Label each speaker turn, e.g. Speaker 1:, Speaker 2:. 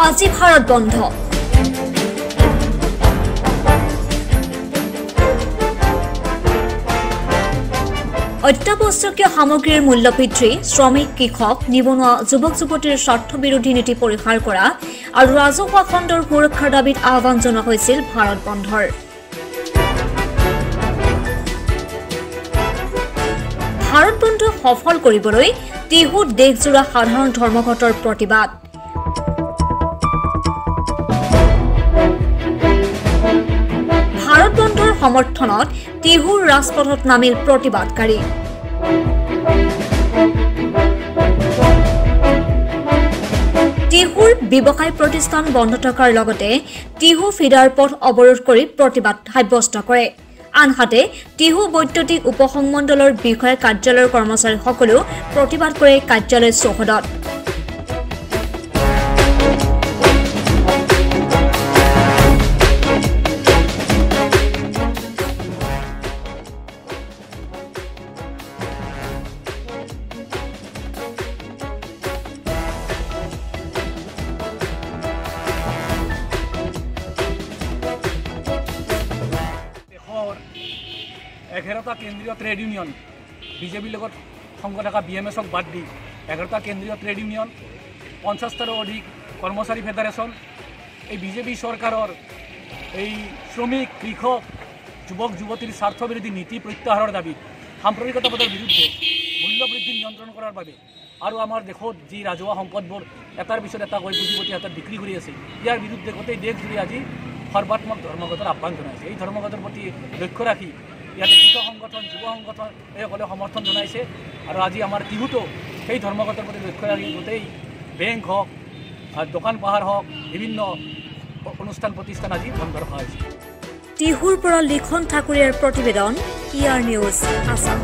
Speaker 1: আজি ভাৰত বন্ধ। অত্যাৱশ্যকীয় সামগ্ৰীৰ মূল্য বৃদ্ধি, শ্ৰমিক, কৃষক, নিবনুৱা, যুৱক যুৱতীৰ স্বাৰ্থ বিৰোধী নীতি পৰিহাৰ কৰা আৰু ৰাজহুৱা খণ্ডৰ সুৰক্ষাৰ দাবীত আহ্বান জনোৱা হৈছিল ভাৰত বন্ধৰ। ভাৰত বন্ধ সফল কৰিবলৈ টিহুত দেশজোৰা সাধাৰণ ধৰ্মঘটৰ প্ৰতিবাদ। ভাৰত বন্ধৰ সমৰ্থনত টিহুৰ ৰাজপথত নামিল প্ৰতিবাদকাৰী। টিহুৰ ব্যৱসায় প্ৰতিষ্ঠান বন্ধ থকাৰ লগতে টিহু ফিডাৰ পথ অৱৰোধ কৰি প্ৰতিবাদ সাব্যস্ত কৰে। আনহাতে টিহু বৈদ্যুতিক উপসংমণ্ডলৰ বিষয়া কাৰ্যালয়ৰ কৰ্মচাৰীসকলেও প্ৰতিবাদ কৰে কাৰ্যালয় চৌহদত।
Speaker 2: एगारटा केंद्रीय ट्रेड यूनियन बीजेपी লগত সংগ থকা BMSক বাদ দি 11টা কেন্দ্ৰীয় ট্ৰেড ইউনিয়ন 50টাৰো অধিক কৰ্মচাৰী ফেডাৰেশ্যন এই বিজেপি চৰকাৰৰ এই শ্ৰমিক, কৃষক, যুৱক যুৱতীৰ স্বাৰ্থ বিৰোধী নীতি প্ৰত্যাহাৰৰ দাবীত সাম্প্ৰদায়িকতাবাদৰ বিৰুদ্ধে মূল্য বৃদ্ধি নিয়ন্ত্ৰণ কৰাৰ বাবে আৰু আমাৰ দেশত যি ৰাজহুৱা সম্পদবোৰ এটাৰ পিছত এটা গৈ পুঁজিপতি হাতত বিক্ৰী কৰি আছে ইয়াৰ বিৰুদ্ধে গোটেই দেশজুৰি আজি সৰ্বাত্মক ধৰ্মঘটৰ আহ্বান জনাইছে। এই ধৰ্মঘটৰ প্ৰতি লক্ষ্য ৰাখি ইয়াতে কৃষক সংগঠন, যুৱ সংগঠন এইসকলে সমৰ্থন জনাইছে আৰু আজি আমাৰ টিহুতো সেই ধৰ্মঘটৰ প্ৰতি লক্ষ্য ৰাখি গোটেই বেংক হওক, দোকান পাহাৰ হওক, বিভিন্ন অনুষ্ঠান প্ৰতিষ্ঠান আজি বন্ধ ৰখা হৈছে।
Speaker 1: টিহুৰ পৰা লিখন ঠাকুৰীয়াৰ প্ৰতিবেদন, ইয়াৰ নিউজ আছাম।